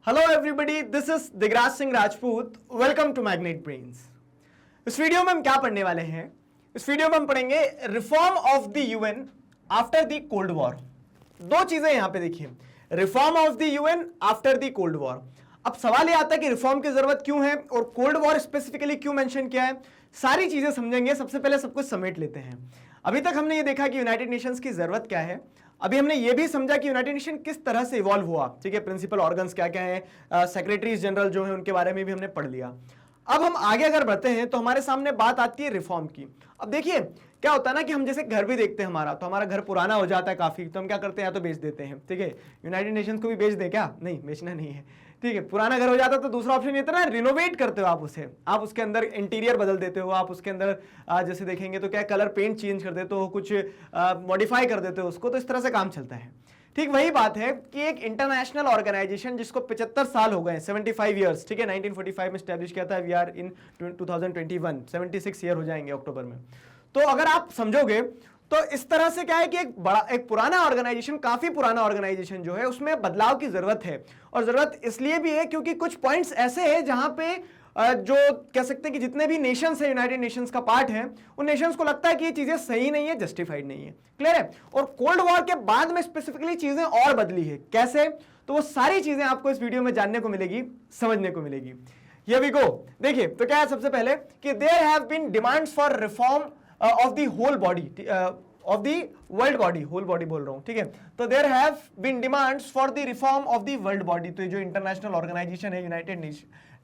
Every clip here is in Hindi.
Hello everybody, this is Digraj Singh Rajput. Welcome to Magnet Brains. इस वीडियो में हम क्या पढ़ने वाले हैं? इस वीडियो में हम पढ़ेंगे reform of the UN after the cold war. दो चीजें यहां पे देखिए, reform of the UN after the cold war. अब सवाल यह आता है कि रिफॉर्म की जरूरत क्यों है और कोल्ड वॉर स्पेसिफिकली क्यों मेंशन किया है। सारी चीजें समझेंगे। सबसे पहले सब कुछ समेट लेते हैं। अभी तक हमने ये देखा कि यूनाइटेड नेशंस की जरूरत क्या है। अभी हमने ये भी समझा कि यूनाइटेड नेशन किस तरह से इवॉल्व हुआ, ठीक है, प्रिंसिपल ऑर्गन्स क्या क्या है, सेक्रेटरीज जनरल जो है उनके बारे में भी हमने पढ़ लिया। अब हम आगे अगर बढ़ते हैं तो हमारे सामने बात आती है रिफॉर्म की। अब देखिए क्या होता है ना कि हम जैसे घर भी देखते हैं हमारा, तो हमारा घर पुराना हो जाता है काफी, तो हम क्या करते हैं, या तो बेच देते हैं, ठीक है। यूनाइटेड नेशंस को भी बेच दे क्या? नहीं, बेचना नहीं है, ठीक है। पुराना घर हो जाता है तो दूसरा ऑप्शन ये था ना, रिनोवेट करते हो आप उसे, आप उसके अंदर इंटीरियर बदल देते हो, आप उसके अंदर जैसे देखेंगे तो क्या कलर पेंट चेंज कर देते हो, कुछ मॉडिफाई कर देते हो उसको, तो इस तरह से काम चलता है। ठीक वही बात है कि एक इंटरनेशनल ऑर्गेनाइजेशन जिसको 75 साल हो गए, 75 इयर्स, ठीक है, 1945 में स्टैब्लिश किया था। वी आर इन 2021, 76 ईयर हो जाएंगे अक्टूबर में। तो अगर आप समझोगे तो इस तरह से क्या है कि एक पुराना ऑर्गेनाइजेशन, काफी पुराना ऑर्गेनाइजेशन जो है उसमें बदलाव की जरूरत है। और जरूरत इसलिए भी है क्योंकि कुछ पॉइंट्स ऐसे हैं जहां पे जो कह सकते हैं कि जितने भी नेशंस है, यूनाइटेड नेशंस का पार्ट है, उन नेशंस को लगता है कि ये चीजें सही नहीं है, जस्टिफाइड नहीं है। क्लियर है? और कोल्ड वॉर के बाद में स्पेसिफिकली चीजें और बदली है। कैसे? तो वो सारी चीजें आपको इस वीडियो में जानने को मिलेगी, समझने को मिलेगी। Here we go। देखिए तो क्या है, सबसे पहले कि there have been demands for reform of the whole body, of the world body, whole body बोल रहा हूं, ठीक है। तो there have been demands for the reform of the world body. तो ये जो इंटरनेशनल ऑर्गेनाइजेशन है, यूनाइटेड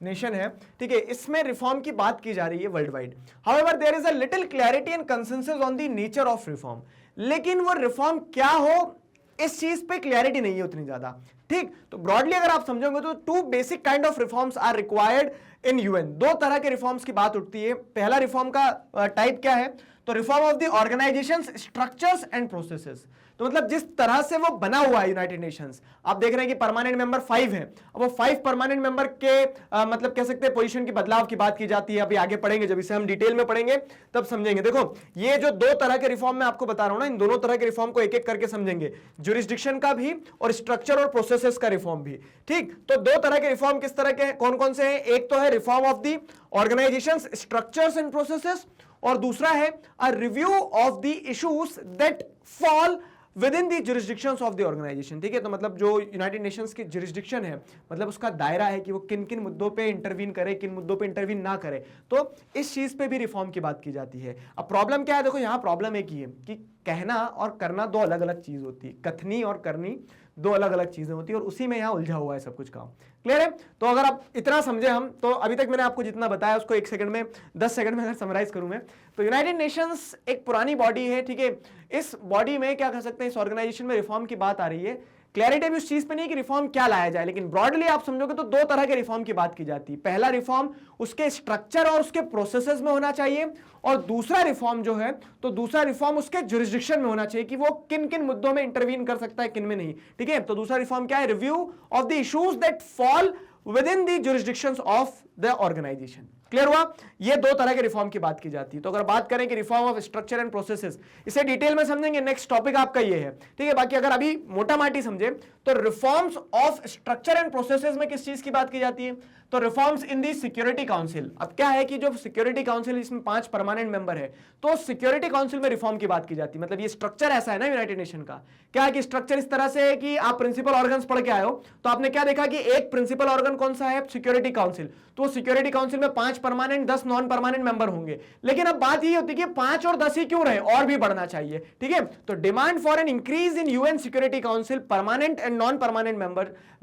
नेशन है, ठीक है, इसमें रिफॉर्म की बात की जा रही है world wide. However there is a little clarity and consensus on the nature of reform. लेकिन वो रिफॉर्म क्या हो, इस चीज पे क्लैरिटी नहीं है उतनी ज्यादा। ठीक, तो ब्रॉडली अगर आप समझोगे तो two basic kind of reforms are required in UN. दो तरह के रिफॉर्म्स की बात उठती है। पहला रिफॉर्म का टाइप क्या है? तो reform of the organisations, structures and processes. तो मतलब जिस तरह से वो बना हुआ है यूनाइटेड नेशंस, आप देख रहे हैं कि परमानेंट मेंबर 5 है। अब वो 5 परमानेंट मेंबर के मतलब कह सकते हैं पोजीशन की बदलाव की बात की जाती है। अभी आगे पढ़ेंगे, जब इसे हम डिटेल में पढ़ेंगे तब समझेंगे। देखो ये जो दो तरह के रिफॉर्म मैं आपको बता रहा हूं ना, इन दोनों तरह के रिफॉर्म को एक एक करके समझेंगे, ज्यूरिसडिक्शन का भी और स्ट्रक्चर और प्रोसेसेस का रिफॉर्म भी। ठीक, तो दो तरह के रिफॉर्म किस तरह के हैं, कौन कौन से हैं? एक तो है reform of the organisations, structures and processes, और दूसरा है a review of the issues that fall within the jurisdictions of the organisation. ठीक है, तो मतलब जो यूनाइटेड नेशंस की जुरिस्डिक्शन है, मतलब उसका दायरा है कि वो किन किन मुद्दों पे इंटरवीन करे, किन मुद्दों पे इंटरवीन ना करे, तो इस चीज पे भी रिफॉर्म की बात की जाती है। अब प्रॉब्लम क्या है? देखो यहां प्रॉब्लम एक ही है कि कहना और करना दो अलग अलग चीज होती है। कथनी और करनी दो अलग अलग चीजें होती है, और उसी में यहां उलझा हुआ है सब कुछ काम। क्लियर है? तो अगर आप इतना समझे हम, तो अभी तक मैंने आपको जितना बताया उसको 1 सेकंड में, 10 सेकंड में अगर समराइज करूं मैं, तो यूनाइटेड नेशंस एक पुरानी बॉडी है, ठीक है। इस बॉडी में क्या कह सकते हैं, इस ऑर्गेनाइजेशन में रिफॉर्म की बात आ रही है। क्लैरिटी भी उस चीज पे नहीं कि रिफॉर्म क्या लाया जाए, लेकिन ब्रॉडली आप समझोगे तो दो तरह के रिफॉर्म की बात की जाती है। पहला रिफॉर्म उसके स्ट्रक्चर और उसके प्रोसेसेस में होना चाहिए, और दूसरा रिफॉर्म जो है, तो दूसरा रिफॉर्म उसके जुरिस्डिक्शन में होना चाहिए कि वो किन किन मुद्दों में इंटरवीन कर सकता है, किन में नहीं। ठीक है, तो दूसरा रिफॉर्म क्या है? Review of the issues that fall within the jurisdictions of the organisation. Clear हुआ? ये दो तरह के रिफॉर्म की बात की जाती है। तो अगर बात करें कि reform of structure and processes, इसे डिटेल में समझेंगे, नेक्स्ट टॉपिक आपका ये है, ठीक है। बाकी अगर अभी मोटा माटी समझे तो reforms of structure and processes में किस चीज की बात की जाती है? तो reforms in the security council. अब क्या है कि जो सिक्योरिटी काउंसिल, इसमें 5 परमानेंट मेंबर है, तो सिक्योरिटी काउंसिल में रिफॉर्म की बात की जाती है। मतलब ये स्ट्रक्चर ऐसा है ना यूनाइटेड नेशन का, क्या है कि स्ट्रक्चर इस तरह से है कि आप प्रिंसिपल ऑर्गन्स पढ़ के आए हो, तो आपने क्या देखा कि एक प्रिंसिपल ऑर्गन कौन सा है? Security council. तो सिक्योरिटी काउंसिल में 5 परमानेंट, 10 नॉन परमानेंट मेंबर होंगे। लेकिन अब बात ये होती है कि 5 और 10 ही क्यों रहे, और भी बढ़ना चाहिए। ठीक है, तो demand for an increase in UN security council permanent and non permanent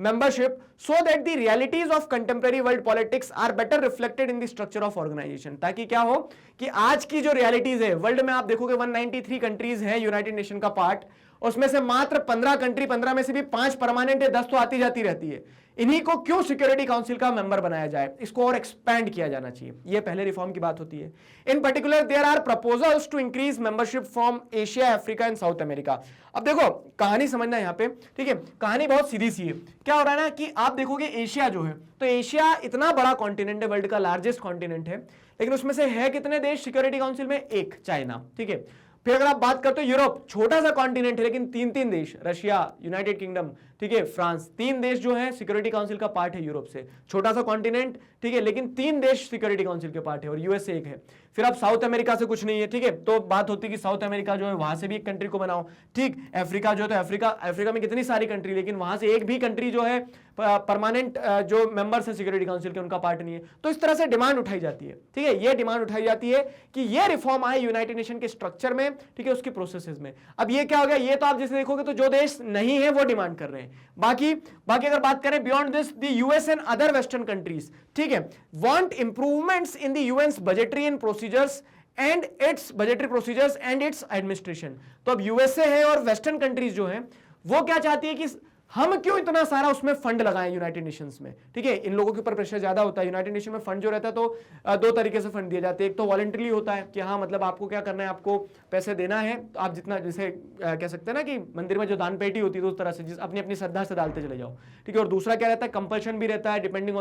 membership so that the realities of contemporary world politics are better reflected in the structure of organization। ताकि क्या हो कि आज की जो रियलिटीज है वर्ल्ड में, आप देखोगे 193 कंट्रीज है यूनाइटेड नेशन का पार्ट, उसमें से मात्र 15 कंट्री, 15 में से भी 5 परमानेंट है, 10 तो आती जाती रहती है। इन्हीं को क्यों सिक्योरिटी काउंसिल का मेंबर बनाया जाए, इसको और एक्सपैंड किया जाना चाहिए। ये पहले रिफॉर्म की बात होती है। In particular there are proposals to increase membership from Asia, Africa and South America. अब देखो कहानी समझना यहां पे, ठीक है, कहानी बहुत सीधी सी है। क्या हो रहा है ना कि आप देखोगे एशिया जो है, तो एशिया इतना बड़ा कॉन्टिनेंट है, वर्ल्ड का लार्जेस्ट कॉन्टिनेंट है, लेकिन उसमें से है कितने देश सिक्योरिटी काउंसिल में? एक, चाइना। ठीक है, फिर अगर आप बात करते हो यूरोप, छोटा सा कॉन्टिनेंट है लेकिन 3 देश, रशिया, यूनाइटेड किंगडम, ठीक है, फ्रांस। 3 देश जो है सिक्योरिटी काउंसिल का पार्ट है यूरोप से, छोटा सा कॉन्टिनेंट, ठीक है, लेकिन 3 देश सिक्योरिटी काउंसिल के पार्ट है और यूएसए एक है। फिर अब साउथ अमेरिका से कुछ नहीं है, ठीक है, तो बात होती है कि साउथ अमेरिका जो है वहां से भी एक कंट्री को बनाओ, ठीक। अफ्रीका जो है, तो अफ्रीका में कितनी सारी कंट्री, लेकिन वहां से एक भी कंट्री जो है परमानेंट जो मेंबर्स है सिक्योरिटी काउंसिल के उनका पार्ट नहीं है। तो इस तरह से डिमांड उठाई जाती है, ठीक है, ये डिमांड उठाई जाती है कि ये रिफॉर्म आए यूनाइटेड नेशन के स्ट्रक्चर में, ठीक है, उसकी प्रोसेसेस में। अब ये क्या हो गया, ये तो आप जैसे देखोगे तो जो देश नहीं है वो डिमांड कर रहे हैं। बाकी अगर बात करें beyond this, the US and other western countries, ठीक है, want improvements in the UN's budgetary and procedures and its budgetary procedures and its administration. तो अब यूएसए है और वेस्टर्न कंट्रीज जो है वो क्या चाहती है कि हम क्यों इतना सारा उसमें फंड लगाएं यूनाइटेड नेशंस में, ठीक है, इन लोगों के ऊपर प्रेशर ज्यादा होता है। यूनाइटेड नेशन में फंड जो रहता है तो 2 तरीके से फंड दिए जाते हैं। एक तो वॉलंटरी होता है कि हाँ मतलब आपको क्या करना है, आपको पैसे देना है, तो आप जितना, जैसे कह सकते हैं ना कि मंदिर में जो दान पेटी होती है तो उस तरह से जिस अपनी अपनी श्रद्धा से डालते चले जाओ, ठीक है। और दूसरा क्या रहता है, कंपल्शन भी रहता है depending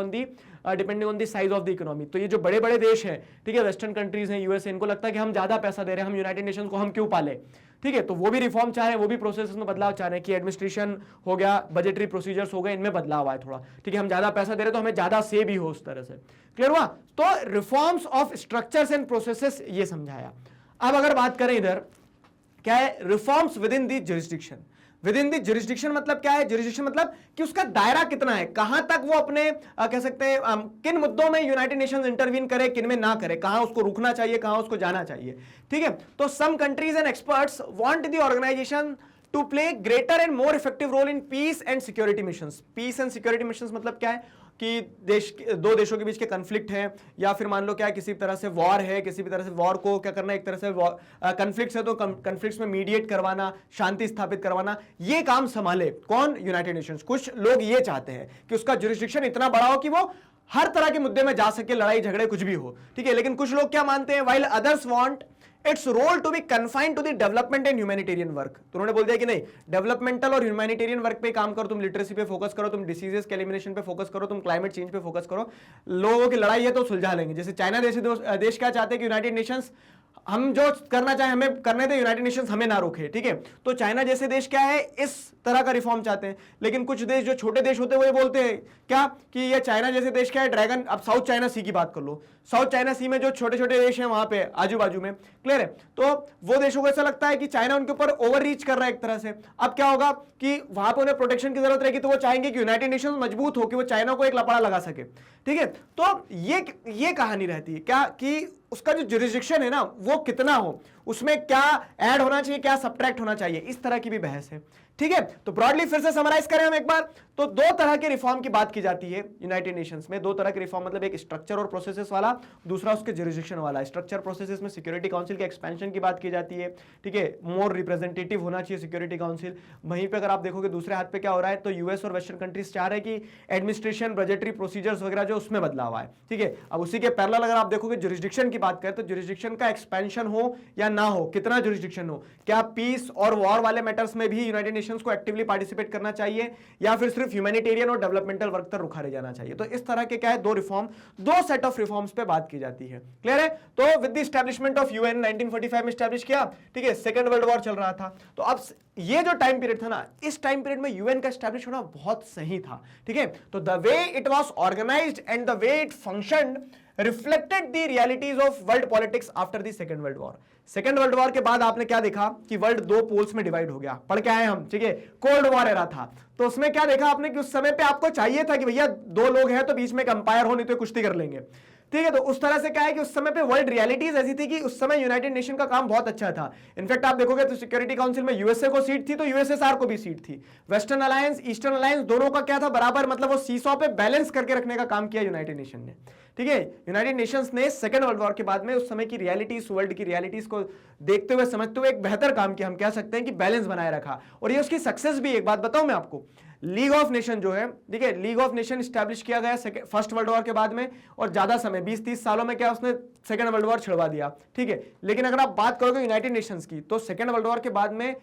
on the size of the economy. तो ये जो बड़े बड़े देश हैं, ठीक है, वेस्टर्न कंट्रीज हैं, यूएसए, इनको लगता है कि हम ज्यादा पैसा दे रहे हैं, हम यूनाइटेड नेशंस को हम क्यों पाले, ठीक है। तो वो भी रिफॉर्म चाह रहे हैं, वो भी प्रोसेस में बदलाव चाह रहे हैं कि एडमिनिस्ट्रेशन हो गया, बजटरी प्रोसीजर्स हो गए, इनमें बदलाव आए थोड़ा, ठीक है, हम ज्यादा पैसा दे रहे तो हमें ज्यादा से भी हो, उस तरह से। क्लियर हुआ? तो reforms of structures and processes ये समझाया। अब अगर बात करें इधर क्या है, reforms with in the jurisdiction. With in the jurisdiction मतलब क्या है, जुरिस्डिक्शन मतलब कि उसका दायरा कितना है, कहां तक वो अपने कह सकते हैं किन मुद्दों में यूनाइटेड नेशंस इंटरवीन करे, किन में ना करे, कहां उसको रुकना चाहिए, कहां उसको जाना चाहिए, ठीक है। तो some countries and experts want the organisation to play greater and more effective role in peace and security missions. Peace and security missions मतलब क्या है कि दो देशों के बीच के कन्फ्लिक्ट है, या फिर मान लो क्या है किसी तरह से वॉर है, किसी भी तरह से वॉर को क्या करना है, एक तरह से कन्फ्लिक्ट्स है तो कन्फ्लिक्ट्स में मीडिएट करवाना, शांति स्थापित करवाना, ये काम संभाले कौन, यूनाइटेड नेशंस। कुछ लोग ये चाहते हैं कि उसका जुरिस्डिक्शन इतना बड़ा हो कि वो हर तरह के मुद्दे में जा सके, लड़ाई झगड़े कुछ भी हो, ठीक है। लेकिन कुछ लोग क्या मानते हैं, while others want its role to be confined to the development and humanitarian work. तो उन्होंने बोल दिया कि नहीं, डेवलपमेंटल और ह्यूमैनिटेरियन वर्क पे काम करो, तुम लिटरेसी पे फोकस करो, तुम डिसीजेस के एलिमिनेशन पे फोकस करो, तुम क्लाइमेट चेंज पे फोकस करो, लोगों की लड़ाई है तो सुलझा लेंगे। जैसे चाइना जैसे देश क्या चाहते हैं कि यूनाइटेड नेशंस हम जो करना चाहे हमें करने दे, यूनाइटेड नेशंस हमें ना रोके, ठीक है। तो चाइना जैसे देश क्या है, इस तरह का रिफॉर्म चाहते हैं। लेकिन कुछ देश जो छोटे देश होते हैं वो ये बोलते हैं क्या कि ये चाइना जैसे देश क्या है, ड्रैगन। अब साउथ चाइना सी की बात कर लो, साउथ चाइना सी में जो छोटे छोटे देश हैं वहां पे आजू बाजू में, क्लियर है, तो वो देशों को ऐसा लगता है कि चाइना उनके ऊपर ओवर रीच कर रहा है एक तरह से। अब क्या होगा कि वहां पर उन्हें प्रोटेक्शन की जरूरत रहेगी, तो वो चाहेंगे कि यूनाइटेड नेशंस मजबूत हो, कि वो चाइना को एक लपड़ा लगा सके, ठीक है। तो ये कहानी रहती है क्या कि उसका जो जुरिस्डिक्शन है ना वो कितना हो, उसमें क्या ऐड होना चाहिए, क्या सब्ट्रैक्ट होना चाहिए, इस तरह की भी बहस है, ठीक है। तो ब्रॉडली फिर से समराइज करें हम एक बार, तो 2 तरह के रिफॉर्म की बात की जाती है यूनाइटेड नेशंस में। 2 तरह के रिफॉर्म मतलब एक स्ट्रक्चर और प्रोसेसेस वाला, दूसरा उसके जुरिस्डिक्शन वाला। स्ट्रक्चर प्रोसेसेस में सिक्योरिटी काउंसिल के एक्सपेंशन की बात की जाती है, ठीक है, मोर रिप्रेजेंटेटिव होना चाहिए सिक्योरिटी काउंसिल। वहीं पे अगर आप देखोगे दूसरे हाथ पे क्या हो रहा है, तो यूएस और वेस्टर्न कंट्रीज चाह रहे हैं कि एडमिनिस्ट्रेशन, बजटरी प्रोसीजर्स वगैरह जो उसमें बदलाव आए, ठीक है। अब उसी के पैरेलल अगर आप देखोगे जुरिस्डिक्शन की बात करें, तो जुरिस्डिक्शन का एक्सपेंशन हो या ना हो, कितना जुरिस्डिक्शन हो, क्या पीस और वॉर वाले मैटर्स में भी यूनाइटेड नेशंस को एक्टिवली पार्टिसिपेट करना चाहिए, या फिर सिर्फ ह्यूमैनिटेरियन और डेवलपमेंटल वर्क तक रुका रह जाना चाहिए। तो इस तरह के क्या है, 2 सेट ऑफ रिफॉर्म्स पे बात की जाती है, क्लियर है। तो with the establishment of UN 1945 में एस्टैब्लिश किया, ठीक है, सेकंड वर्ल्ड वॉर चल रहा था। तो अब ये जो टाइम पीरियड था ना, इस टाइम पीरियड में यूएन का एस्टैब्लिश होना बहुत सही था, ठीक है। तो the way it was organised and the way it functioned reflected the realities of world politics after the second world war. Second world war के बाद आपने क्या देखा कि वर्ल्ड 2 पोल्स में डिवाइड हो गया, पढ़ के आए हम, ठीक है। कोल्ड वॉर एरा था, तो उसमें क्या देखा आपने कि उस समय पे आपको चाहिए था कि भैया 2 लोग हैं तो बीच में एक अंपायर हो, नहीं तो कुश्ती कर लेंगे, ठीक है। तो उस तरह से क्या है कि उस समय पे वर्ल्ड रियलिटीज ऐसी थी कि उस समय यूनाइटेड नेशन का काम बहुत अच्छा था। इनफैक्ट आप देखोगे तो सिक्योरिटी काउंसिल में यूएसए को सीट थी तो यूएसएसआर को भी सीट थी। वेस्टर्न अलायंस, ईस्टर्न अलायंस दोनों का क्या था, बराबर, मतलब वो सीसॉ पे बैलेंस करके रखने का काम किया यूनाइटेड नेशन ने, ठीक है। यूनाइटेड नेशंस ने सेकंड वर्ल्ड वॉर के बाद में उस समय की रियलिटीज, वर्ल्ड की रियलिटीज को देखते हुए, समझते हुए एक बेहतर काम किया, हम कह सकते हैं कि बैलेंस बनाए रखा। और ये उसकी सक्सेस भी। एक बात बताऊं मैं आपको, लीग ऑफ नेशन जो है, ठीक है, लीग ऑफ नेशन स्टैब्लिश किया गया फर्स्ट वर्ल्ड वॉर के बाद में, और ज्यादा समय 20-30 सालों में क्या उसने सेकंड वर्ल्ड वॉर छिड़वा दिया, ठीक है। लेकिन अगर आप बात करोगे यूनाइटेड नेशंस की, तो सेकंड वर्ल्ड वॉर के बाद में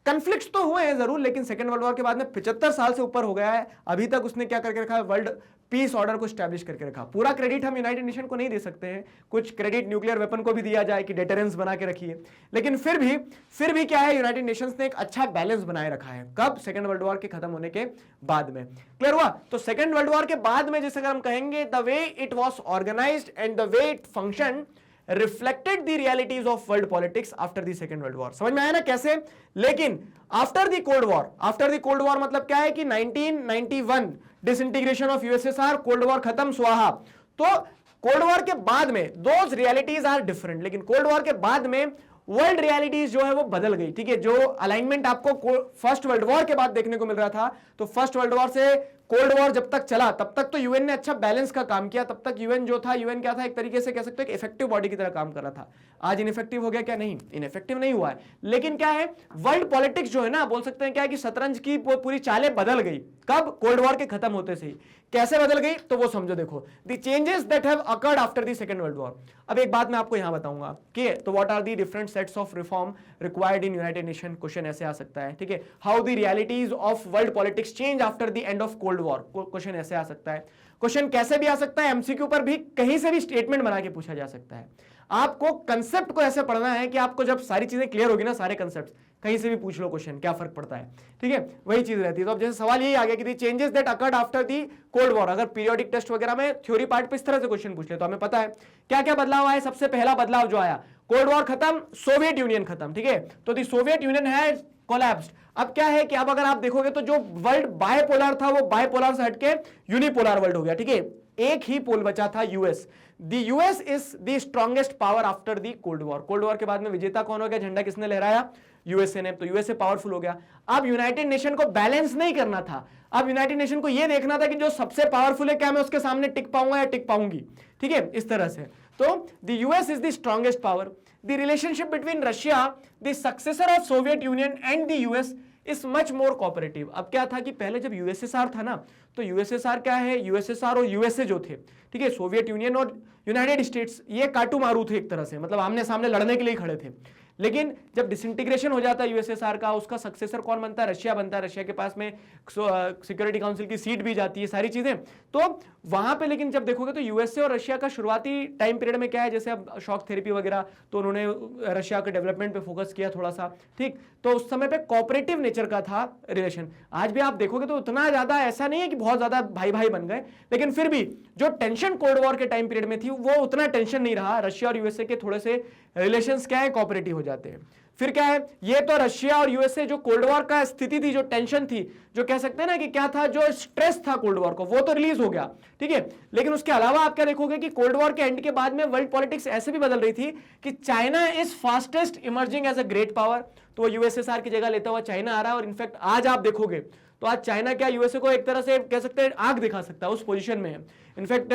कन्फ्लिक्ट्स तो हुए हैं जरूर, लेकिन सेकेंड वर्ल्ड वॉर के बाद में 75 साल से ऊपर हो गया है, अभी तक उसने क्या करके रखा है, वर्ल्ड पीस ऑर्डर को स्टैब्लिश करके रखा। पूरा क्रेडिट हम यूनाइटेड नेशन को नहीं दे सकते हैं, कुछ क्रेडिट न्यूक्लियर वेपन को भी दिया जाए कि डेटरेंस बना के रखिए, लेकिन फिर भी क्या है, यूनाइटेड नेशंस ने एक अच्छा बैलेंस बनाए रखा है। कब? सेकेंड वर्ल्ड वॉर के खत्म होने के बाद में। क्लियर हुआ? तो सेकेंड वर्ल्ड वॉर के बाद में जैसे अगर हम कहेंगे, the way it was organised and the way it function reflected the realities of world politics after the second world war। समझ में आया ना कैसे? लेकिन आफ्टर द कोल्ड वॉर मतलब क्या है कि 1991 disintegration of USSR, cold war खत्म, स्वाहा। तो कोल्ड वॉर के बाद में दोज रियलिटीज आर डिफरेंट, लेकिन कोल्ड वॉर के बाद में वर्ल्ड रियलिटीज जो है वो बदल गई। ठीक है, जो अलाइनमेंट आपको फर्स्ट वर्ल्ड वॉर के बाद देखने को मिल रहा था, तो फर्स्ट वर्ल्ड वॉर से कोल्ड वॉर जब तक चला तब तक तो यूएन ने अच्छा बैलेंस का काम किया। तब तक यूएन जो था, यूएन क्या था, एक तरीके से कह सकते हो कि इफेक्टिव बॉडी की तरह काम कर रहा था। आज इनइफेक्टिव हो गया क्या? नहीं, इनइफेक्टिव नहीं हुआ है, लेकिन क्या है, वर्ल्ड पॉलिटिक्स जो है ना, बोल सकते हैं क्या है कि शतरंज की पूरी चालें बदल गई। कब? कोल्ड वॉर के खत्म होते से ही। कैसे बदल गई तो वो समझो, देखो, the changes that have occurred after the second world war. अब एक बात मैं आपको यहां बताऊंगा कि तो what are the different sets of reform required in United Nation. Question ऐसे आ सकता है, ठीक है, how the realities of world politics change after the end of cold war. Question ऐसे आ सकता है। क्वेश्चन कैसे भी आ सकता है, एमसीक्यू पर भी कहीं से भी स्टेटमेंट बना के पूछा जा सकता है। आपको कंसेप्ट को ऐसे पढ़ना है कि आपको जब सारी चीजें क्लियर होगी ना, सारे कंसेप्ट, कहीं से भी पूछ लो क्वेश्चन, क्या फर्क पड़ता है। ठीक है, वही चीज रहती है। तो अब जैसे सवाल यही आ गया कि changes that occurred after the cold war. अगर पीरियोडिक टेस्ट वगैरह में थ्योरी पार्ट पे इस तरह से क्वेश्चन पूछ ले तो हमें पता है क्या क्या बदलाव आया। सबसे पहला बदलाव जो आया, कोल्ड वॉर खत्म, सोवियत यूनियन खत्म। ठीक है, तो दी सोवियत यूनियन है कोलैप्स्ड। अब क्या है कि अब अगर आप देखोगे तो जो वर्ल्ड बायपोलर था वो बायपोलर से हटके यूनिपोलर वर्ल्ड हो गया। ठीक है, एक ही पोल बचा था, US. The US is the strongest power after the cold war. Cold war के बाद में विजेता कौन हो गया? झंडा किसने लहराया? यूएसए ने। तो यूएसए पावरफुल हो गया। अब यूनाइटेड नेशन को बैलेंस नहीं करना था, अब यूनाइटेड नेशन को यह देखना था कि जो सबसे पावरफुल है, क्या मैं उसके सामने टिक पाऊंगा या टिक पाऊंगी। ठीक है, इस तरह से। तो the US is the strongest power. The relationship between Russia, the successor of Soviet union, and the US is much more cooperative. अब क्या था कि पहले जब यूएसएसआर था ना, तो यूएसएसआर क्या है, यूएसएसआर और यूएसए जो थे, ठीक है, सोवियत यूनियन और यूनाइटेड स्टेट्स, ये काटू मारू थे एक तरह से, मतलब आमने सामने लड़ने के लिए खड़े थे। लेकिन जब डिसइंटीग्रेशन हो जाता है यूएसएसआर का, उसका सक्सेसर कौन बनता है? रशिया बनता है। रशिया के पास में सिक्योरिटी काउंसिल की सीट भी जाती है, सारी चीजें। तो वहां पे लेकिन जब देखोगे तो यूएसए और रशिया का शुरुआती टाइम पीरियड में क्या है, जैसे अब शॉक थेरेपी वगैरह, तो उन्होंने रशिया के डेवलपमेंट पे फोकस किया थोड़ा सा। ठीक, तो उस समय पे कोऑपरेटिव नेचर का था रिलेशन। आज भी आप देखोगे तो उतना ज्यादा ऐसा नहीं है कि बहुत ज्यादा भाई भाई बन गए, लेकिन फिर भी जो टेंशन कोल्ड वॉर के टाइम पीरियड में थी वो उतना टेंशन नहीं रहा। रशिया और यूएसए के थोड़े से रिलेशंस क्या है, कोऑपरेटिव हो जाते हैं। फिर क्या है, ये तो रशिया और यूएसए जो कोल्ड वॉर का स्थिति थी, जो टेंशन थी, जो कह सकते हैं ना कि क्या था, जो स्ट्रेस था कोल्ड वॉर को, वो तो रिलीज हो गया। ठीक है, लेकिन उसके अलावा आप क्या देखोगे कि कोल्ड वॉर के एंड के बाद में वर्ल्ड पॉलिटिक्स ऐसे भी बदल रही थी कि China is fastest emerging as a great power. तो यूएसएसआर की जगह लेता हुआ चाइना आ रहा है। और इनफैक्ट आज आप देखोगे तो आज चाइना क्या यूएसए को एक तरह से कह सकते हैं आग दिखा सकता है, उस पोजीशन में है। इनफैक्ट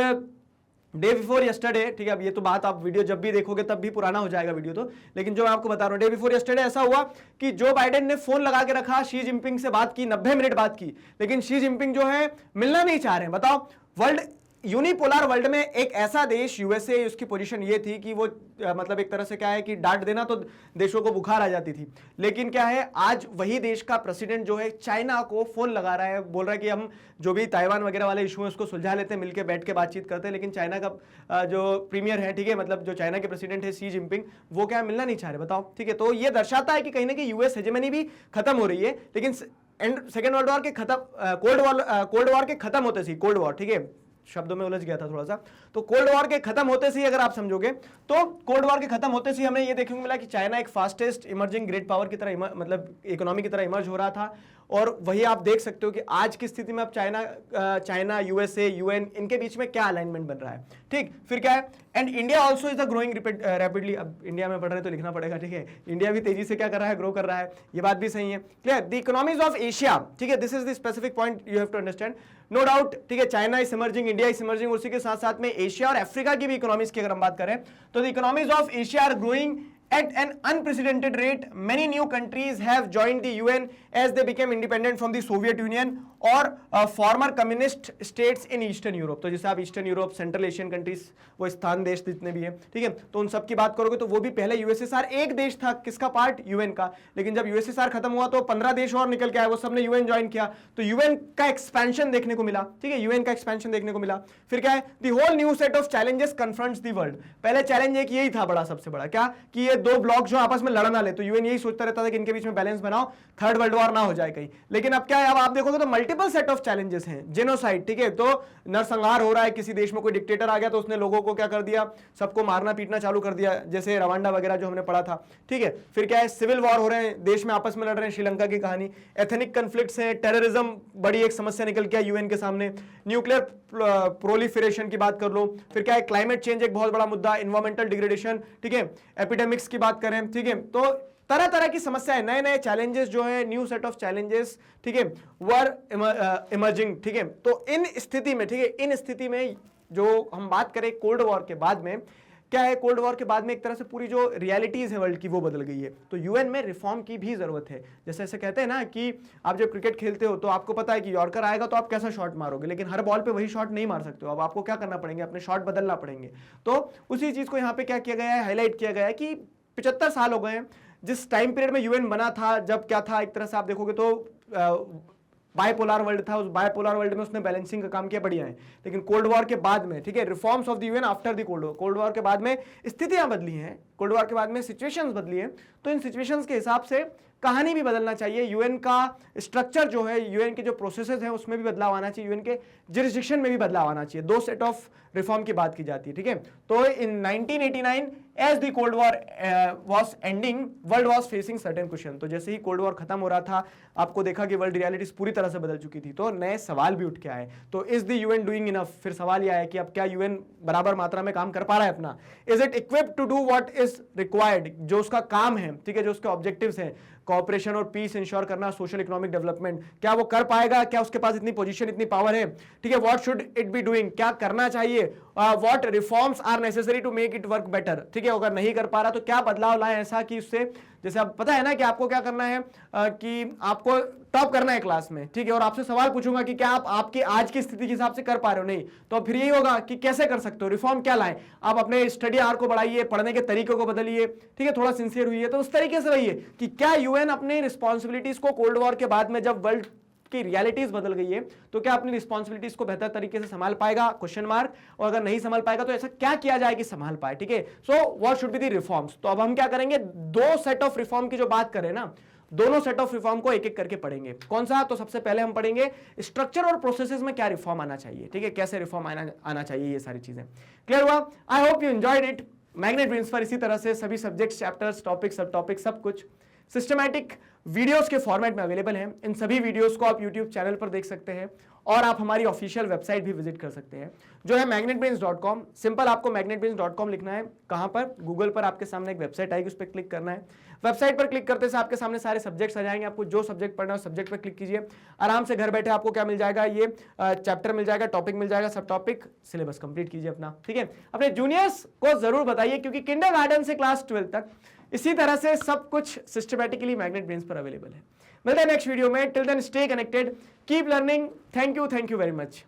डे बिफोर यस्टरडे, ठीक है, अब ये तो बात आप वीडियो जब भी देखोगे तब भी पुराना हो जाएगा वीडियो तो, लेकिन जो मैं आपको बता रहा हूं, डे बिफोर यस्टरडे ऐसा हुआ कि जो बाइडेन ने फोन लगा के रखा, शी जिनपिंग से बात की, 90 मिनट बात की, लेकिन शी जिनपिंग जो है मिलना नहीं चाह रहे हैं। बताओ, वर्ल्ड यूनिपोलर वर्ल्ड में एक ऐसा देश यूएसए, उसकी पोजीशन ये थी कि वो मतलब एक तरह से क्या है कि डांट देना तो देशों को बुखार आ जाती थी। लेकिन क्या है, आज वही देश का प्रेसिडेंट जो है चाइना को फोन लगा रहा है, बोल रहा है कि हम जो भी ताइवान वगैरह वाले इशू है उसको सुलझा लेते हैं, मिलकर बैठ के बातचीत करते हैं। लेकिन चाइना का जो प्रीमियर है, ठीक है, मतलब जो चाइना के प्रेसिडेंट है शी जिनपिंग, वो क्या मिलना नहीं चाह रहे। बताओ, ठीक है, तो ये दर्शाता है कि कहीं ना कहीं यूएस हेजेमनी भी खत्म हो रही है। लेकिन सेकेंड वर्ल्ड वॉर के खत्म, कोल्ड वॉर के खत्म होते सी, कोल्ड वॉर, ठीक है, शब्दों में उलझ गया था थोड़ा सा। तो कोल्ड वॉर के खत्म होते से अगर आप समझोगे तो कोल्ड वॉर के खत्म होते से हमें ये देखने को मिला कि चाइना एक फास्टेस्ट इमर्जिंग ग्रेट पावर की तरह, मतलब इकोनॉमी की तरह इमर्ज हो रहा था। और वही आप देख सकते हो कि आज की स्थिति में अब चाइना, यूएसए, यूएन, इनके बीच में क्या अलाइनमेंट बन रहा है। ठीक, फिर क्या है, and India also is growing rapidly. अब इंडिया में पढ़ रहे तो लिखना पड़ेगा, ठीक है, इंडिया भी तेजी से क्या कर रहा है, ग्रो कर रहा है, ये बात भी सही है। Clear, the economies of Asia, ठीक है, this is the specific point you have to understand, no doubt. ठीक है, China is emerging, India is emerging, उसी के साथ साथ में एशिया और अफ्रीका की भी इकोनॉमीज की अगर हम बात करें तो the economies of Asia are growing at an unprecedented rate. Many new countries have joined the UN as they became independent from the Soviet Union. और farmer communist states in eastern Europe. तो जैसे आप eastern Europe, central Asian countries, वो स्थान देश जितने भी हैं, ठीक है, तो उन सब की बात करोगे तो वो भी पहले यूएसएसआर एक देश था, किसका पार्ट, यूएन का। लेकिन जब यूएसएसआर खत्म हुआ तो 15 देश और निकल के आए, वो सबने यूएन ज्वाइन किया, तो यूएन का एक्सपेंशन देखने को मिला, ठीक है, यूएन का एक्सपेंशन देखने को मिला। फिर क्या है, the whole new set of challenges confronts the world. पहले चैलेंज एक यही था बड़ा, सबसे बड़ा क्या, कि ये दो ब्लॉक जो आपस में लड़ ना ले, तो यूएन यही सोचता रहता था कि इनके बीच में बैलेंस बनाओ, थर्ड वर्ल्ड वॉर ना हो जाए कहीं। लेकिन अब क्या है, अब आप देखोगे तो मल्टीपल सेट ऑफ चैलेंजेस हैं। जेनोसाइड, ठीक है, तो नरसंहार हो रहा है, किसी देश में कोई डिक्टेटर आ गया तो उसने लोगों को क्या कर दिया, सबको मारना पीटना चालू कर दिया, जैसे रवांडा वगैरह जो हमने पढ़ा था, ठीक है। फिर क्या है, सिविल वॉर हो रहे हैं, देश में आपस में लड़ रहे हैं, श्रीलंका की कहानी। एथनिक कन्फ्लिक्ट्स हैं, टेररिज्म बड़ी एक समस्या निकल के यूएन के सामने। न्यूक्लियर प्रोलिफरेशन की बात कर लो। फिर क्या है, क्लाइमेट चेंज एक बहुत बड़ा मुद्दा, एनवायरमेंटल डिग्रेडेशन, ठीक है, एपिडेमिक्स की बात करें, ठीक है, तो तरह तरह की समस्याएं, नए नए चैलेंजेस जो है, न्यू सेट ऑफ चैलेंजेस, ठीक है, वर इमर्जिंग, ठीक है। तो इन स्थिति में, ठीक है, इन स्थिति में जो हम बात करें कोल्ड वॉर के बाद में, क्या है, कोल्ड वॉर के बाद में एक तरह से पूरी जो रियलिटीज है वर्ल्ड की वो बदल गई है। तो यूएन में रिफॉर्म की भी जरूरत है। जैसे ऐसे कहते हैं ना कि आप जब क्रिकेट खेलते हो तो आपको पता है कि यॉर्कर आएगा तो आप कैसा शॉट मारोगे, लेकिन हर बॉल पे वही शॉट नहीं मार सकते हो। अब आपको क्या करना पड़ेंगे, अपने शॉट बदलना पड़ेंगे। तो उसी चीज को यहाँ पे क्या किया गया है, हाईलाइट किया गया है कि 75 साल हो गए हैं जिस टाइम पीरियड में यूएन बना था, जब क्या था, एक तरह से आप देखोगे तो बायपोलर वर्ल्ड था, उस बायपोलर वर्ल्ड में उसने बैलेंसिंग का काम किया, बढ़िया है। लेकिन कोल्ड वॉर के बाद में, ठीक है, reforms of the UN after the cold war के बाद में स्थितियां बदली हैं, कोल्ड वॉर के बाद में सिचुएशंस बदली हैं। तो इन सिचुएशंस के हिसाब से कहानी भी बदलना चाहिए। यूएन का स्ट्रक्चर जो है, यूएन के जो प्रोसेसेस हैं उसमें भी बदलाव आना चाहिए, यूएन के जुरिसडिक्शन में भी बदलाव आना चाहिए। दो सेट ऑफ रिफॉर्म की बात की जाती है, ठीक है। तो in 1989 as the cold war was ending, world was facing certain question. तो जैसे ही कोल्ड वॉर खत्म हो रहा था, आपको देखा कि वर्ल्ड रियलिटीज पूरी तरह से बदल चुकी थी, तो नए सवाल भी उठ के आए। तो is the UN doing enough, फिर सवाल ये आया कि अब क्या यूएन बराबर मात्रा में काम कर पा रहा है अपना, is it equipped to do what is required, जो उसका काम है, ठीक है, जो उसके ऑब्जेक्टिव्स हैं, कॉपरेशन और पीस इंश्योर करना, सोशल इकोनॉमिक डेवलपमेंट, क्या वो कर पाएगा, क्या उसके पास इतनी पोजीशन, इतनी पावर है, ठीक है। What should it be doing, क्या करना चाहिए, what reforms are necessary to make it work better, ठीक है। अगर नहीं कर पा रहा तो क्या बदलाव लाए ऐसा कि उससे, जैसे आप पता है ना कि आपको क्या करना है, कि आपको टॉप करना है क्लास में, ठीक है, और आपसे सवाल पूछूंगा कि क्या आप आपकी आज की स्थिति के हिसाब से कर पा रहे हो, नहीं, तो फिर यही होगा कि कैसे कर सकते हो, रिफॉर्म क्या लाएं, आप अपने स्टडी आवर को बढ़ाइए, पढ़ने के तरीकों को बदलिए, ठीक है, थोड़ा सिंसियर हुई है, तो उस तरीके से रहिए कि क्या यूएन अपने रिस्पॉन्सिबिलिटीज को कोल्ड वॉर के बाद में, जब वर्ल्ड की रियलिटीज बदल गई है, तो क्या अपनी रिस्पॉन्सिबिलिटीज को बेहतर तरीके से संभाल पाएगा, क्वेश्चन मार्क, और अगर नहीं संभाल पाएगा तो ऐसा क्या किया जाए कि संभाल पाए, ठीक है। So what should be the reforms. तो अब हम क्या करेंगे, दो सेट ऑफ रिफॉर्म की जो बात करें ना, दोनों सेट ऑफ रिफॉर्म को एक एक करके पढ़ेंगे। कौन सा, तो सबसे पहले हम पढ़ेंगे स्ट्रक्चर और प्रोसेसेस में क्या रिफॉर्म आना चाहिए, ठीक है, कैसे रिफॉर्म आना चाहिए, ये सारी चीजें क्लियर हुआ। I hope you enjoyed it. Magnet Brains पर इसी तरह से सभी सब्जेक्ट्स, चैप्टर्स, टॉपिक, सब टॉपिक, सब कुछ सिस्टमैटिक वीडियोस के फॉर्मेट में अवेलेबल हैं। इन सभी वीडियोस को आप यूट्यूब चैनल पर देख सकते हैं और आप हमारी ऑफिशियल वेबसाइट भी विजिट कर सकते हैं जो है magnetbrains.com। सिंपल आपको magnetbrains.com लिखना है। कहां पर, गूगल पर आपके सामने एक वेबसाइट आएगी, उस पर क्लिक करना है। वेबसाइट पर क्लिक करते से आपके सामने सारे सब्जेक्ट्स आ जाएंगे। आपको जो सब्जेक्ट पढ़ना है उस सब्जेक्ट पर क्लिक कीजिए, आराम से घर बैठे आपको क्या मिल जाएगा, ये चैप्टर मिल जाएगा, टॉपिक मिल जाएगा, सब टॉपिक, सिलेबस कंप्लीट कीजिए अपना, ठीक है। अपने जूनियर्स को जरूर बताइए, क्योंकि किंडरगार्टन से क्लास 12 तक इसी तरह से सब कुछ सिस्टमैटिकली मैग्नेट ब्रेन्स पर अवेलेबल है। मिलते हैं नेक्स्ट वीडियो में। Till then stay connected, keep learning. Thank you very much.